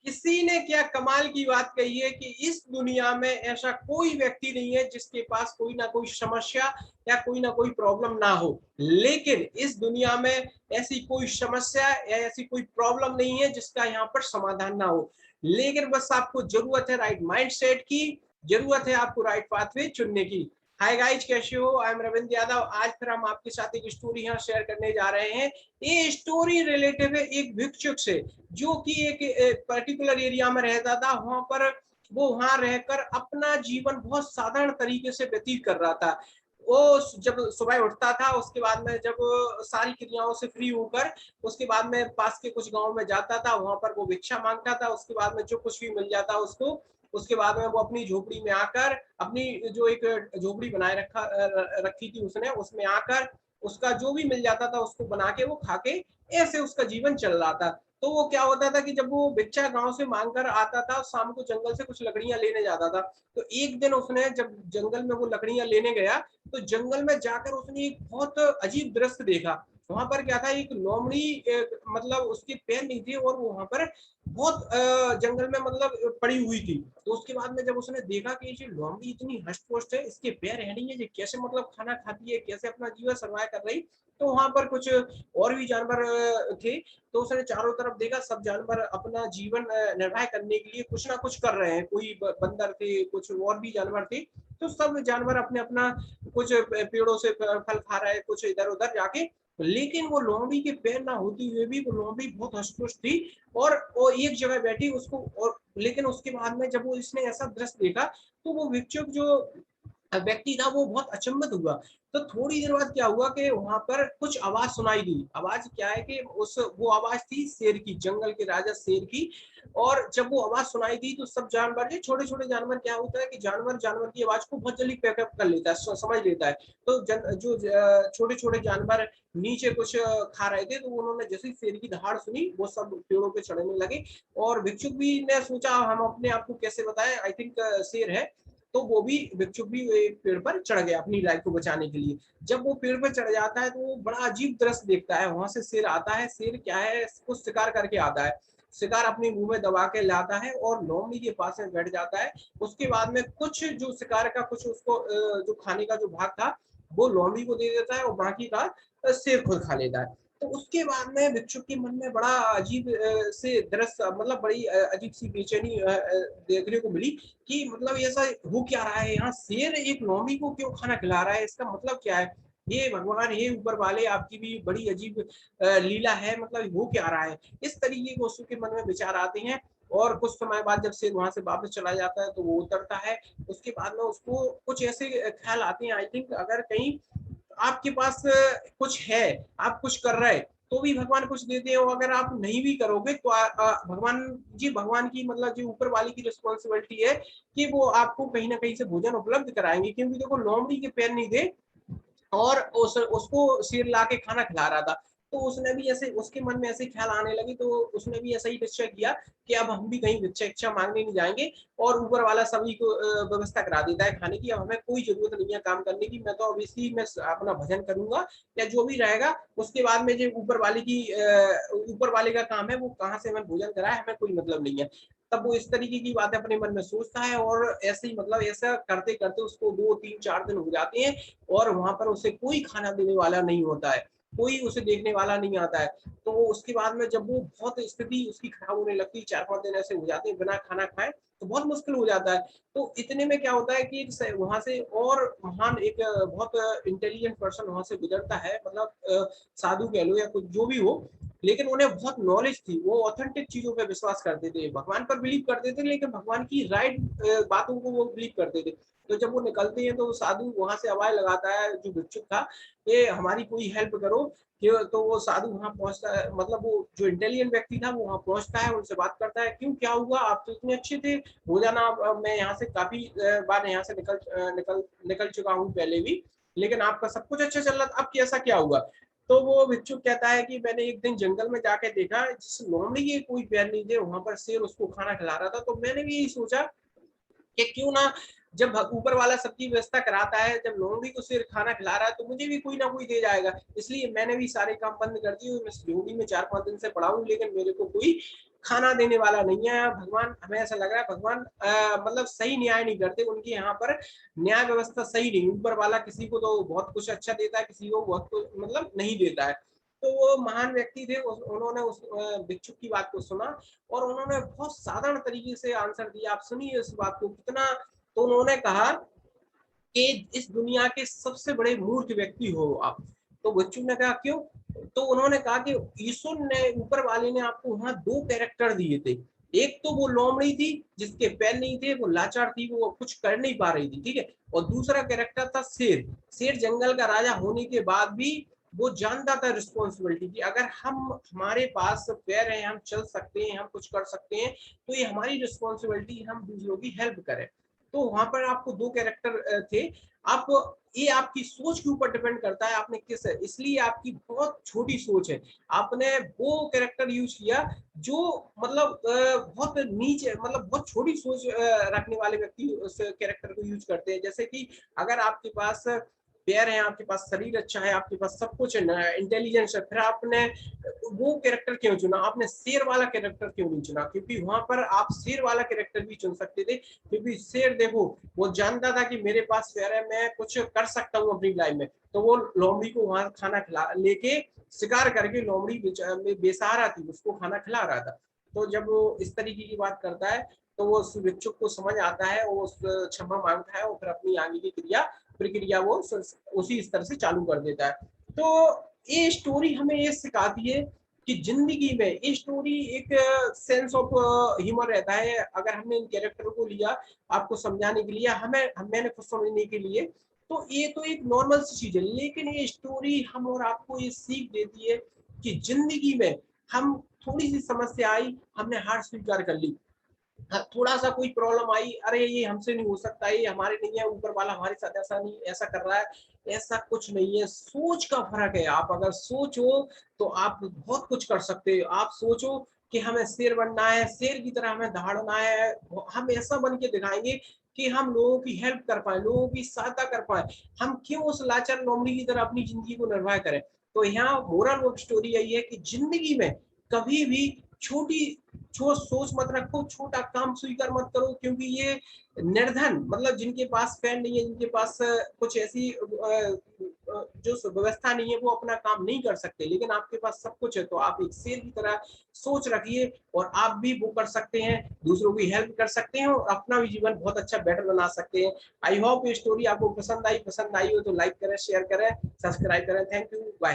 किसी ने क्या कमाल की बात कही है कि इस दुनिया में ऐसा कोई व्यक्ति नहीं है जिसके पास कोई ना कोई समस्या या कोई ना कोई प्रॉब्लम ना हो, लेकिन इस दुनिया में ऐसी कोई समस्या या ऐसी कोई प्रॉब्लम नहीं है जिसका यहाँ पर समाधान ना हो। लेकिन बस आपको जरूरत है राइट माइंडसेट की, जरूरत है आपको राइट पाथवे चुनने की। हाय गाइज, कैसे हो? I am Ravindra Yadav. आज फिर हम आपके साथ एक स्टोरी यहाँ शेयर करने जा रहे हैं। ये स्टोरी रिलेटिव है एक भिक्षुक से, जो कि एक पर्टिकुलर एरिया में रहता था। वहां पर वो वहां रहकर अपना जीवन बहुत साधारण तरीके से व्यतीत कर रहा था। वो जब सुबह उठता था, उसके बाद में जब सारी क्रियाओं से फ्री होकर उसके बाद में पास के कुछ गांव में जाता था, वहां पर वो भिक्षा मांगता था। उसके बाद में जो कुछ भी मिल जाता उसको, उसके बाद में वो अपनी झोपड़ी में आकर, अपनी जो एक झोपड़ी बनाए रखी थी उसने, उसमें आकर उसका जो भी मिल जाता था उसको बना के वो खा के ऐसे उसका जीवन चल रहा था। तो वो क्या होता था कि जब वो भिक्षा गांव से मांग कर आता था, शाम को जंगल से कुछ लकड़ियां लेने जाता था। तो एक दिन उसने जब जंगल में वो लकड़ियां लेने गया, तो जंगल में जाकर उसने एक बहुत अजीब दृश्य देखा। वहां पर क्या था, एक लोमड़ी, मतलब उसके पैर नहीं थे और वो वहां पर बहुत जंगल में मतलब पड़ी हुई थी। तो उसके बाद में जब उसने देखा कि ये लोमड़ी इतनी हष्ट पुष्ट है, इसके पैर है नहीं है, ये कैसे मतलब खाना खाती है, कैसे अपना जीवन सर्वाइव कर रही। तो वहां पर कुछ और भी जानवर थे। तो उसने चारों तरफ देखा, सब जानवर अपना जीवन निर्वाह करने के लिए कुछ ना कुछ कर रहे हैं। कोई बंदर थे, कुछ और भी जानवर थे। तो सब जानवर अपने अपना कुछ पेड़ों से फल खा रहे हैं, कुछ इधर उधर जाके। लेकिन वो लोमड़ी के पैर ना होती हुए भी वो लोमड़ी बहुत हष्ट थी, और वो एक जगह बैठी उसको। और लेकिन उसके बाद में जब वो इसने ऐसा दृश्य देखा, तो वो भिक्षुक जो व्यक्ति था वो बहुत अचंभित हुआ। तो थोड़ी देर बाद क्या हुआ कि वहां पर कुछ आवाज सुनाई दी। आवाज क्या है कि उस वो आवाज थी शेर की, जंगल के राजा शेर की। और जब वो आवाज सुनाई दी तो सब जानवर, जो छोटे छोटे जानवर, क्या होता है कि जानवर जानवर की आवाज को बहुत जल्दी पैकअप कर लेता है, समझ लेता है। तो जो छोटे छोटे जानवर नीचे कुछ खा रहे थे, तो उन्होंने जैसे शेर की दहाड़ सुनी, वो सब पेड़ों पे चढ़ने लगे। और भिक्षुक भी ने सोचा हम अपने आप को कैसे बताएं, आई थिंक शेर है। तो वो भी भिक्षुक भी एक पेड़ पर चढ़ गया अपनी लाइफ को बचाने के लिए। जब वो पेड़ पर चढ़ जाता है तो वो बड़ा अजीब दृश्य देखता है। वहां से शेर आता है। शेर क्या है, कुछ शिकार करके आता है। शिकार अपने मुंह में दबा के लाता है और लोमड़ी के पास में बैठ जाता है। उसके बाद में कुछ जो शिकार का कुछ उसको जो खाने का जो भाग था वो लोमड़ी को दे देता है, और बाकी का शेर खुद खा लेता है। तो उसके बाद में भिक्षुक के मन में बड़ा अजीब से दृश्य, मतलब बड़ी अजीब सी बेचैनी देखने को मिली कि मतलब ऐसा हो क्या रहा है, यहाँ शेर एक लोमड़ी को क्यों खाना खिला रहा है, इसका मतलब क्या है। ये भगवान, हे ऊपर वाले, आपकी भी बड़ी अजीब लीला है, मतलब हो क्या रहा है। इस तरीके के उसके मन में विचार आते हैं। और कुछ समय बाद जब शेर वहां से वापस चला जाता है तो वो उतरता है। उसके बाद में उसको कुछ ऐसे ख्याल आते हैं, आई थिंक अगर कहीं आपके पास कुछ है, आप कुछ कर रहे हैं, तो भी भगवान कुछ देते हो। अगर आप नहीं भी करोगे तो भगवान जी, भगवान की मतलब जो ऊपर वाली की रिस्पॉन्सिबिलिटी है कि वो आपको कहीं ना कहीं से भोजन उपलब्ध कराएंगे। क्योंकि देखो लोमड़ी के पैर नहीं थे और उसको शेर ला के खाना खिला रहा था। तो उसने भी ऐसे, उसके मन में ऐसे ख्याल आने लगे, तो उसने भी ऐसा ही निश्चय किया कि अब हम भी कहीं भिक्षा इच्छा मांगने नहीं जाएंगे। और ऊपर वाला सभी को व्यवस्था करा देता है खाने की, अब हमें कोई जरूरत नहीं है काम करने की। मैं तो अब इसी में अपना भजन करूंगा या जो भी रहेगा। उसके बाद में जो ऊपर वाले की ऊपर वाले का काम है, वो कहाँ से हमें भोजन कराए, हमें कोई मतलब नहीं है। तब वो इस तरीके की बातें अपने मन में सोचता है, और ऐसे ही मतलब ऐसा करते करते उसको 2 3 4 दिन हो जाते हैं। और वहां पर उसे कोई खाना देने वाला नहीं होता है, कोई उसे देखने वाला नहीं आता है। तो उसके बाद में जब वो बहुत स्थिति उसकी खराब होने लगती है, 4 5 दिन ऐसे हो जाते हैं बिना खाना खाए, तो बहुत मुश्किल हो जाता है। तो इतने में क्या होता है कि वहां से और महान एक बहुत इंटेलिजेंट पर्सन वहां से गुजरता है, मतलब साधु कह लो या कुछ जो भी हो। लेकिन उन्हें बहुत नॉलेज थी, वो ऑथेंटिक चीजों पर विश्वास करते थे, भगवान पर बिलीव करते थे, लेकिन भगवान की राइट बातों को वो बिलीव करते थे। तो जब वो निकलते हैं तो साधु वहां से आवाज लगाता है, जो भिक्षुक था, ये हमारी कोई हेल्प करो। कि तो वो साधु वहां पहुंचता है, मतलब वो जो इंटेलिजेंट व्यक्ति था वो वहां पहुंचता है, उनसे बात करता है, क्यों क्या हुआ, आप तो इतने अच्छे थे, हो जाना। मैं यहाँ से काफी बार यहाँ से निकल चुका हूँ पहले भी, लेकिन आपका सब कुछ अच्छा चल रहा था, अब कैसा क्या हुआ। तो वो भिक्षुक कहता है कि मैंने एक दिन जंगल में जाके देखा, जिस लोमड़ी के कोई पैर नहीं थे, वहां पर शेर उसको खाना खिला रहा था। तो मैंने भी यही सोचा कि क्यों ना जब ऊपर वाला सबकी व्यवस्था कराता है, जब लोमड़ी को शेर खाना खिला रहा है तो मुझे भी कोई ना कोई दे जाएगा। इसलिए मैंने भी सारे काम बंद कर दिए। मैं लोमड़ी में 4-5 दिन से पड़ा हूँ, लेकिन मेरे को कोई खाना देने वाला नहीं है। भगवान, हमें ऐसा लग रहा है भगवान मतलब सही न्याय नहीं करते, उनके यहाँ पर न्याय व्यवस्था सही नहीं। ऊपर वाला किसी को तो बहुत कुछ अच्छा देता है, किसी को बहुत कुछ मतलब नहीं देता है। तो वो महान व्यक्ति थे, उन्होंने उस भिक्षुक की बात को सुना और उन्होंने बहुत साधारण तरीके से आंसर दिया। आप सुनिए इस बात को कितना। तो उन्होंने कहा कि इस दुनिया के सबसे बड़े मूर्ख व्यक्ति हो आप। तो बच्चों ने कहा क्यों? तो उन्होंने कहा कि ईश्वर ने, ऊपर वाले ने आपको वहां 2 कैरेक्टर दिए थे। एक तो वो लोमड़ी थी जिसके पैर नहीं थे, वो लाचार थी, वो कुछ कर नहीं पा रही थी, ठीक है। और दूसरा कैरेक्टर था शेर। शेर जंगल का राजा होने के बाद भी वो जानता था रिस्पॉन्सिबिलिटी की। अगर हम, हमारे पास पैर है, हम चल सकते हैं, हम कुछ कर सकते हैं, तो ये हमारी रिस्पॉन्सिबिलिटी, हम दूसरों की हेल्प करें। तो वहां पर आपको 2 कैरेक्टर थे। आप, ये आपकी सोच के ऊपर डिपेंड करता है आपने किस, इसलिए आपकी बहुत छोटी सोच है। आपने वो कैरेक्टर यूज किया जो मतलब बहुत नीचे, मतलब बहुत छोटी सोच रखने वाले व्यक्ति उस कैरेक्टर को यूज करते हैं। जैसे कि अगर आपके पास पैर है, आपके पास शरीर अच्छा है, आपके पास सब कुछ है, इंटेलिजेंस है, फिर आपने वो कैरेक्टर क्यों चुना? आपने शेर वाला कैरेक्टर क्यों नहीं चुना? क्योंकि वहां पर आप शेर वाला कैरेक्टर भी चुन सकते थे। क्योंकि शेर देखो, वो जानता था कि मेरे पास पैर है, मैं कुछ कर सकता हूँ अपनी लाइफ में। तो वो लोमड़ी को वहां खाना खिला लेके, शिकार करके, लोमड़ी बेसहारा थी, उसको खाना खिला रहा था। तो जब वो इस तरीके की बात करता है तो वो उस भिक्षुक को समझ आता है, वो उस क्षमा मांगता है और फिर अपनी आगे की प्रक्रिया वो उसी स्तर से चालू कर देता है। तो ये स्टोरी हमें ये सिखाती है कि जिंदगी में ये स्टोरी एक सेंस ऑफ ह्यूमर रहता है। अगर हमने इन कैरेक्टर को लिया आपको समझाने के लिए, मैंने कुछ समझने के लिए, तो ये तो एक नॉर्मल सी चीज है। लेकिन ये स्टोरी हम और आपको ये सीख देती है कि जिंदगी में हम, थोड़ी सी समस्या आई, हमने हार स्वीकार कर ली। हाँ, थोड़ा सा कोई प्रॉब्लम आई, अरे ये हमसे नहीं हो सकता, ये हमारे नहीं है, ऊपर वाला हमारे साथ ऐसा नहीं, ऐसा कर रहा है। ऐसा कुछ नहीं है, सोच का फर्क है। आप अगर सोचो तो आप बहुत कुछ कर सकते हो। आप सोचो कि हमें शेर बनना है, शेर की तरह हमें दहाड़ना है, हम ऐसा बन के दिखाएंगे कि हम लोगों की हेल्प कर पाए, लोगों की सहायता कर पाए। हम क्यों उस लाचार लोमड़ी की तरह अपनी जिंदगी को निर्वाह करें? तो यहाँ मोरल ऑफ स्टोरी यही है कि जिंदगी में कभी भी छोटी सोच मत रखो, छोटा काम स्वीकार मत करो। क्योंकि ये निर्धन, मतलब जिनके पास फैन नहीं है, जिनके पास कुछ ऐसी जो व्यवस्था नहीं है, वो अपना काम नहीं कर सकते। लेकिन आपके पास सब कुछ है, तो आप एक शेर की तरह सोच रखिए और आप भी वो कर सकते हैं, दूसरों की हेल्प कर सकते हैं और अपना भी जीवन बहुत अच्छा बेटर बना सकते हैं। आई होप ये स्टोरी आपको पसंद आई हो तो लाइक करें, शेयर करें, सब्सक्राइब करें। Thank you, bye.